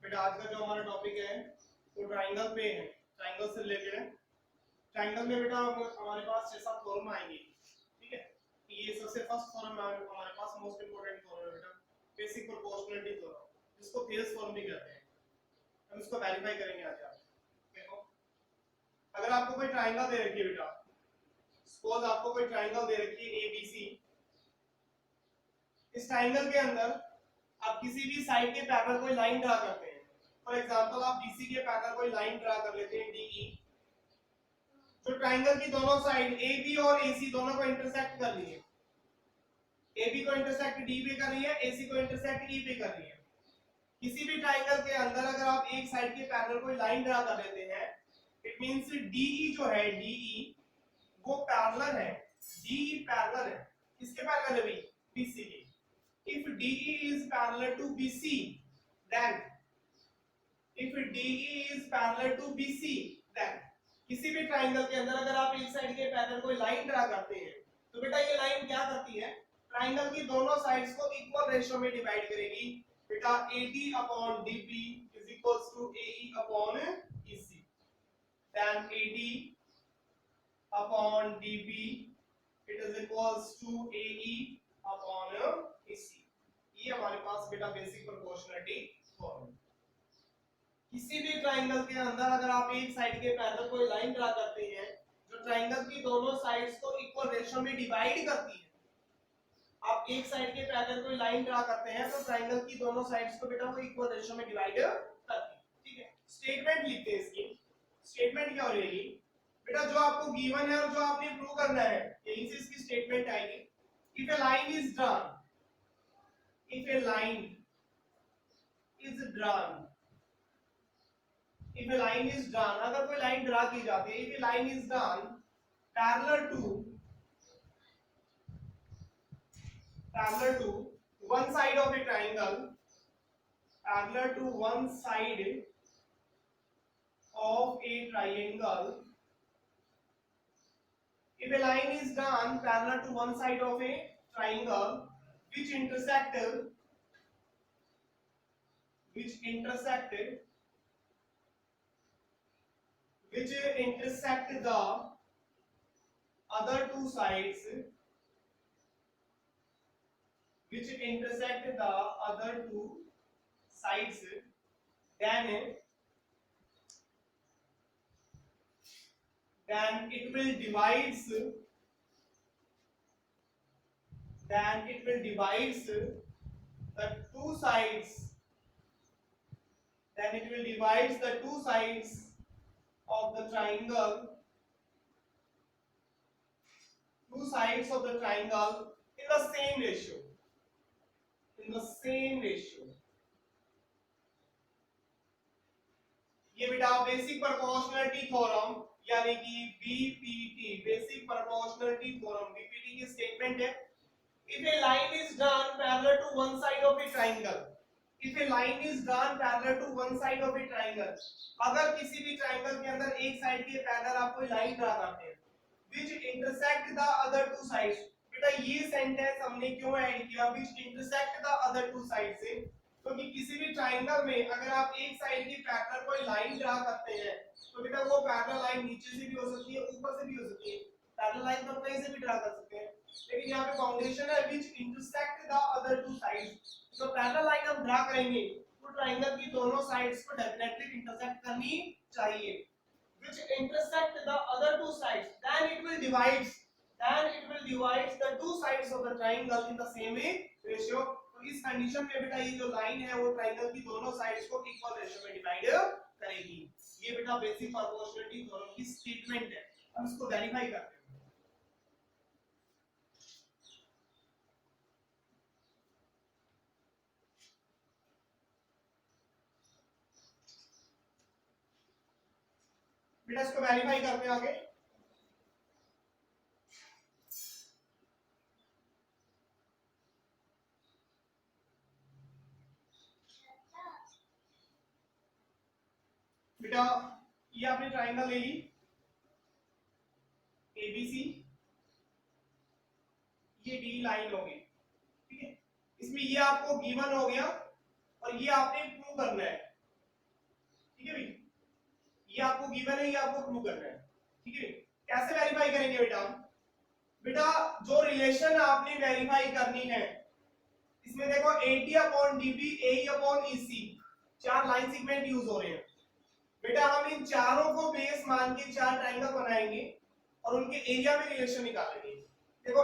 बेटा आज का जो हमारा टॉपिक है वो ट्राइंगल पे है, ट्राइंगल से रिलेटेड है। ट्राइंगल में बेटा हमारे पास 6-7 थ्योरम आएंगे, ठीक है। ये सबसे फर्स्ट थ्योरम हमारे पास मोस्ट इंपोर्टेंट थ्योरम है बेटा, बेसिक प्रोपोर्शनलिटी थ्योरम, जिसको थियरस थ्योरम भी कहते हैं। हम इसको वेरीफाई करेंगे आज। आप देखो, अगर आपको कोई ट्राइंगल दे रखी है बेटा, सपोज आपको कोई ट्राइंगल दे रखी है एबीसी। इस ट्राइंगल के अंदर आप किसी भी साइड के पैरेलल कोई लाइन ड्रा करते हैं। फॉर एग्जांपल आप बीसी के पैरेलल कोई लाइन ड्रा कर लेते हैं डीई, जो ट्राइंगल की दोनों साइड एबी और एसी दोनों को इंटरसेक्ट कर रही है। एबी को इंटरसेक्ट डी पे कर रही है, एसी को इंटरसेक्ट ई पे कर रही है। किसी भी ट्राइंगल के अंदर अगर आप एक साइड के पैरेलल कोई लाइन ड्रा कर लेते हैं, इट मींस डीई जो है डीई वो पैरेलल है, डीई पैरेलल है। किसके पैरेलल है भाई? बीसी के। If DE is parallel to BC, then किसी भी ट्राइंगल के अंदर अगर आप एक साइड के पैरेलल कोई लाइन ड्रा करते हैं, तो बेटा ये लाइन क्या करती है? ट्राइंगल की दोनों साइड्स को इक्वल रेशियो में डिवाइड करेगी। बेटा AD upon DP is equals to AE upon EC. Then AD upon DP it is equals to AE upon EC. ये हमारे पास बेटा बेसिक प्रोपोर्शनलिटी थ्योरम। किसी भी ट्राइंगल के अंदर अगर आप एक साइड के पैरेलल कोई लाइन ड्रा करते हैं जो ट्राइंगल की दोनों साइड्स को इक्वल रेशियो में डिवाइड करती है, आप एक साइड के पैरेलल कोई लाइन ड्रा करते हैं तो ट्राइंगल की दोनों साइड्स को बेटा वो इक्वल रेशियो में डिवाइड करती है, ठीक है। स्टेटमेंट लिखते हैं इसकी। स्टेटमेंट क्या हो जाएगी बेटा? जो आपको गिवन है और जो आपने प्रूव करना है, यहीं से इसकी स्टेटमेंट आएगी। If A line is drawn, if a line is drawn, if a line is drawn, अगर कोई लाइन ड्रा की जाती है, if a line is drawn parallel to one side of a triangle, parallel to one side of a triangle, if a line is drawn parallel to one side of a triangle which intersect the other two sides, then it will divides the two sides, then it will divides the two sides of the triangle, in the same ratio, ये बेटा basic proportionality theorem यानी कि BPT, basic proportionality theorem, BPT की statement है। If a line is drawn parallel to one side of a triangle, अगर किसी भी triangle के अंदर एक साइड के पैरेलल आप कोई लाइन ड्रा करते हैं, which intersect the other two sides, बेटा ये सेंटेंस हमने क्यों ऐड किया which intersect the other two sides से? क्योंकि किसी भी ट्राइंगल में अगर आप एक साइड के पैरेलल कोई लाइन ड्रा करते हैं तो बेटा वो पैरेलल लाइन नीचे से भी हो सकती है, ऊपर से भी हो सकती है। पैरेलल लाइन तो कहीं से भी ड्रा कर सकते हैं, लेकिन यहाँ पे फाउंडेशन है which intersect the other two sides। तो पैरेलल लाइन हम ड्रा करेंगे तो ट्राइंगल की दोनों साइड्स को डेफिनेटली इंटरसेक्ट करनी चाहिए। which intersect the other two sides, then it will divides the two sides of the triangle in the same ratio। तो इस कंडीशन में बेटा ये जो लाइन है वो ट्राइंगल की दोनों साइड्स को इक्वल रेशियो में डिवाइड करेगी। ये बेटा बेसिक प्रोपोर्शनलिटी थ्योरम की स्टेटमेंट है। हम इसको वेरीफाई करते हैं। बेटा इसको वेरीफाई करते हैं आगे। बेटा ये आपने ट्राइंगल ले ली एबीसी, ये डी लाइन होगी, ठीक है। इसमें ये आपको गिवन हो गया और ये आपने प्रूव करना है। ठीक है भाई, ये आपको गिवन है, ये आपको प्रूव करना है। ठीक है, कैसे वेरीफाई करेंगे बेटा? बेटा जो रिलेशन आपने वेरीफाई करनी है, इसमें देखो AT upon DB AE upon EC, चार लाइन सेगमेंट यूज हो रहे हैं बेटा। हम इन चारों को बेस मान के चार ट्रायंगल बनाएंगे और उनके एरिया में रिलेशन निकालेंगे। देखो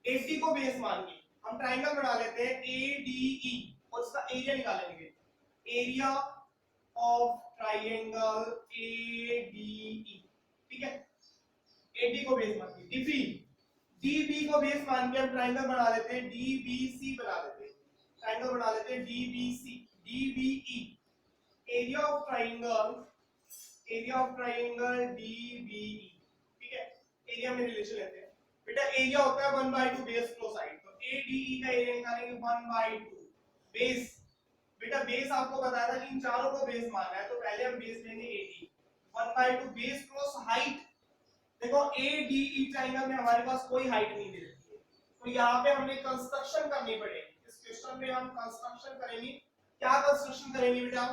AT को बेस मान के हम ट्रायंगल बना लेते हैं ADE और उसका एरिया निकालेंगे, एरिया ऑफ ट्रायंगल ADE। ठीक है, AD को बेस मान के DB को बेस मान के हम ट्रायंगल बना लेते हैं DBC, बना लेते हैं ट्रायंगल बना लेते हैं DBC DBE, area of triangle DBE। ठीक है, एरिया में रिलेशन लेते हैं बेटा। एरिया होता है 1/2 बेस फ्लो साइड, तो ADE का एरिया निकालेंगे 1/2 बेस। बेटा बेस आपको बताया था कि इन चारों को बेस मानना है, तो पहले हम बेस लेंगे AD 1/2 बेस क्रॉस हाइट। देखो ADE ट्रायंगल में हमारे पास कोई हाइट नहीं दे रखी है, तो यहाँ पे हमें कंस्ट्रक्शन करनी पड़ेगी। इस क्वेश्चन में हम कंस्ट्रक्शन करेंगे। क्या कंस्ट्रक्शन करेंगे बेटा?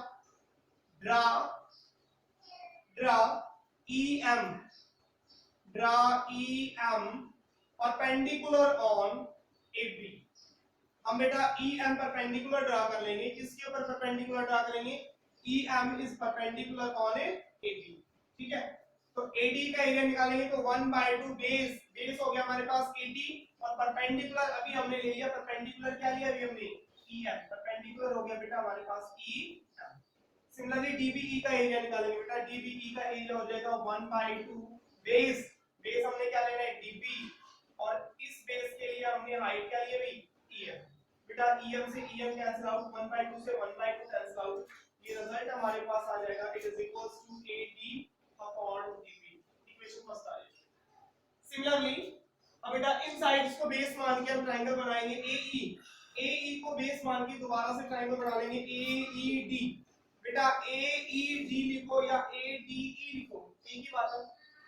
Draw EM perpendicular on AB। हम बेटा EM परपेंडिकुलर ड्रा कर लेंगे। किसके ऊपर परपेंडिकुलर ड्रा करेंगे? EM is perpendicular on AB। ठीक है, तो AD का एरिया निकालेंगे, तो 1/2 बेस हो गया हमारे पास AD, और परपेंडिकुलर अभी हमने ले लिया, परपेंडिकुलर क्या लिया अभी हमने? EM, परपेंडिकुलर हो गया बेटा हमारे पास EM। सिमिलरली DBE का एरिया निकालेंगे बेटा, DBE का एरिया हो जाएगा 1/2 बेस हमने क्या लेना है? DB, और इस बेस के लिए हमने हाइट क्या लिया भाई? EM। बेटा EM से EM कैंसिल आउट, 1/2 से 1/2 कैंसिल आउट, ये रिजल्ट हमारे पास आ जाएगा, it is equals to AD upon DB। Equation first आ जाएगी। सिमिलरली अब बेटा इन साइड्स को बेस मान के हम ट्रायंगल बनाएंगे AE को बेस मान के दोबारा से ट्रायंगल बना लेंगे AED। बेटा AED लिखो या ADE लिखो, एक ही बात है,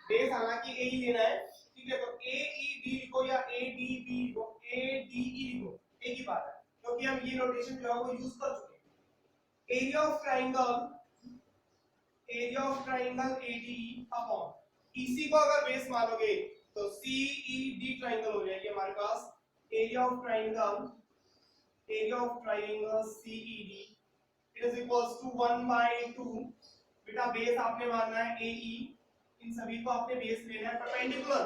बेस हालांकि AE लेना है। ठीक है, तो AED लिखो या ADB लिखो, ADE लिखो, एक ही बात है, क्योंकि हम ये नोटेशन जो है वो यूज कर चुके हैं। Area of triangle ADE upon EC को अगर बेस मानोगे तो CED ट्रायंगल हो जाएगी हमारे पास। Area of triangle CED it is equals to 1/2। बेटा बेस आपने मानना है AE, इन सभी को आपने बेस लेना है परपेंडिकुलर,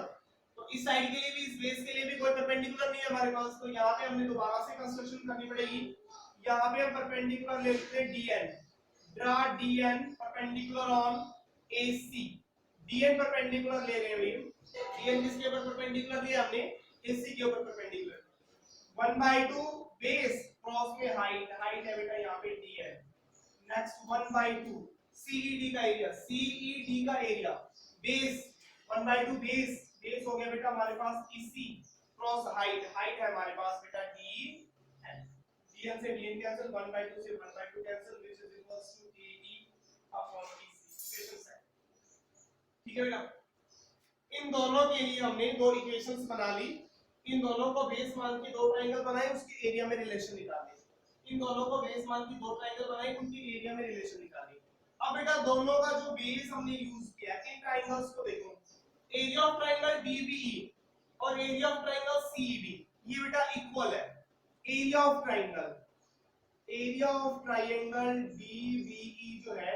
तो इस साइड के लिए भी इस बेस के लिए भी कोई परपेंडिकुलर नहीं है हमारे पास, तो यहाँ पे हमने दोबारा से कंस्ट्रक्शन करनी पड़ेगी। यहाँ पे हम परपेंडिकुलर ले लेते हैं DN, draw DN perpendicular on AC। DN perpendicular ले रहे हैं, DN किसके ऊपर परपेंडिकुलर लिया हमने? AC के ऊपर परपेंडिकुलर। 1/2 बेस क्रॉस में हाइट है बेटा यहाँ पे DN। नेक्स्ट 1/2 CED का एरिया बेस 1/2 बेस हो गया बेटा हमारे पास EC क्रॉस हाइट है हमारे पास बेटा DN। DN से DN कैंसिल, 1/2 से 1/2 cancel, which is equals to AE upon EC। Equation set. ठीक है बेटा, इन दोनों के लिए हमने दो इक्वेशंस बना ली। इन दोनों को बेस मान के दो ट्रायंगल बनाए, उसके एरिया में रिलेशन निकाले। इन दोनों को बेस मान के दो ट्रायंगल बनाए, उनके एरिया में रिलेशन निकाले। अब बेटा दोनों का जो बेस हमने यूज किया, इन ट्रायंगल्स को देखो, एरिया ऑफ ट्रायंगल DBE और एरिया ऑफ ट्रायंगल CED ये बेटा इक्वल है। एरिया ऑफ ट्रायंगल DBE जो है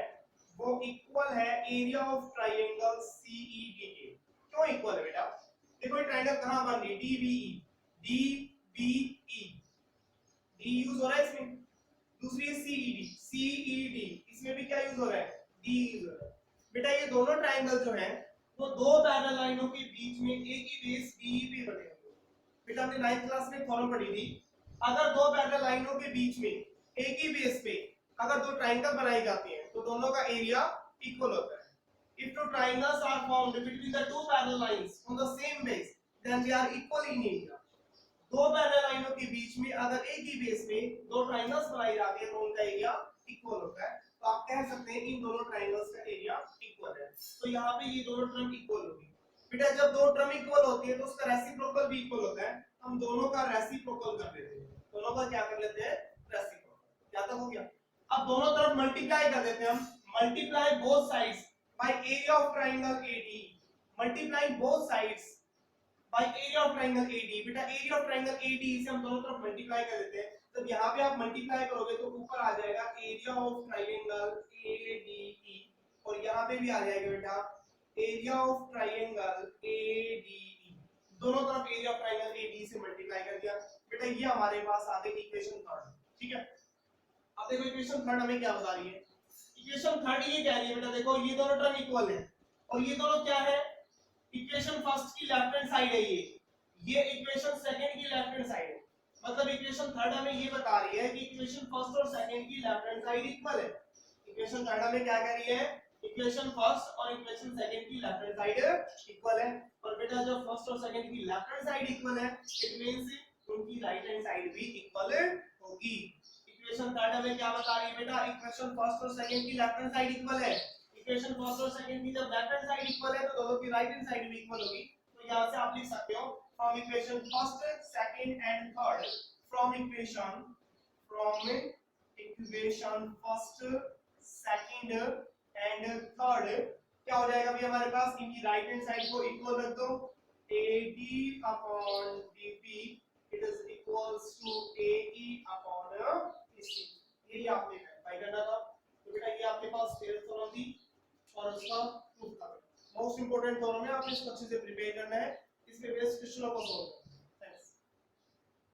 वो इक्वल है एरिया ऑफ ट्रायंगल CED के। क्यों इक्वल है बेटा? देखो ये ट्रायंगल कहां बन रही है? DBE D यूज हो रहा है इसमें, दूसरी है CED इसमें भी क्या यूज हो रहा है? D यूज हो रहा है। बेटा ये दोनों ट्रायंगल जो है वो दो पैरेलल लाइनों के बीच में एक ही बेस DE पे बने होंगे। बेटा हमने 9th क्लास में फॉर्मूला पढ़ी थी, अगर दो पैरेलल लाइनों के बीच में एक ही बेस पे अगर दो ट्रायंगल बनाए जाते हैं तो दोनों का एरिया इक्वल होता है। If two triangles are formed between the two parallel lines on the same base, then they are equal in area. दो पैरेलल लाइनों के बीच में अगर एक ही बेस में दो ट्रायंगल्स बनाए जाते हैं तो उनका एरिया इक्वल होता है। तो आप कह सकते हैं इन दोनों ट्रायंगल्स का एरिया इक्वल है। तो यहाँ पे ये दोनों टर्म इक्वल होगी। बेटा जब दो टर्म इक्वल होती है तो उसका रेसिप्रोकल भी इक्वल होता है। हम दोनों का रेसिप्रोकल कर देते हैं, दोनों का क्या कर लेते हैं? रेसिप्रोकल। क्या तक हो गया? अब दोनों तरफ मल्टीप्लाई कर देते हैं हम, multiply both sides by area of triangle AD, multiplying both sides by area of triangle AD। बेटा area of triangle AD से हम दोनों तरफ मल्टीप्लाई कर देते हैं, तो यहाँ पे आप मल्टीप्लाई करोगे तो ऊपर आ जाएगा एरिया ऑफ ट्रायंगल ADE, और यहाँ पे भी आ जाएगा बेटा एरिया ऑफ ट्रायंगल ADE। दोनों तरफ एरिया ऑफ ट्रायंगल AD से मल्टीप्लाई कर दिया बेटा, ये हमारे पास आ गई इक्वेशन थर्ड। ठीक है, अब देखो इक्वेशन थर्ड हमें क्या बता रही है। इक्वेशन थर्ड ये कह रही है बेटा, देखो ये दोनों टर्म इक्वल है, और ये दोनों क्या है, इक्वेशन फर्स्ट की लेफ्ट हैंड साइड है, ये इक्वेशन सेकंड की लेफ्ट हैंड साइड है। मतलब इक्वेशन थर्ड हमें ये बता रही है कि इक्वेशन फर्स्ट और सेकंड की लेफ्ट हैंड साइड इक्वल है। इक्वेशन थर्ड हमें क्या कह रही है, इक्वेशन फर्स्ट और इक्वेशन सेकंड की लेफ्ट हैंड साइड इक्वल है। और बेटा जब फर्स्ट और सेकंड की लेफ्ट हैंड साइड इक्वल है, इट मींस उनकी राइट हैंड साइड भी इक्वल होगी। इक्वेशन थर्ड हमें क्या बता रही है बेटा, इक्वेशन फर्स्ट और सेकंड की लेफ्ट हैंड साइड इक्वल है। इक्वेशन फर्स्ट और सेकंड की जब लेफ्ट हैंड साइड इक्वल है तो दोनों की राइट हैंड साइड भी इक्वल होगी। तो यहां से आप लिख सकते हो from equation first second and third, from equation first second and third क्या हो जाएगा अभी हमारे पास, इनकी राइट हैंड साइड को इक्वल रख दो, AD upon DP it is equals to AE upon DC। यही आपने वेरीफाई करना था। तो बेटा ये आपके पास टेलर थ्योरम थी और उसका प्रूफ था। मोस्ट इंपोर्टेंट थ्योरम है, आपने इसको अच्छे से प्रिपेयर करना है, इसके बेस क्वेश्चनों को सोल्व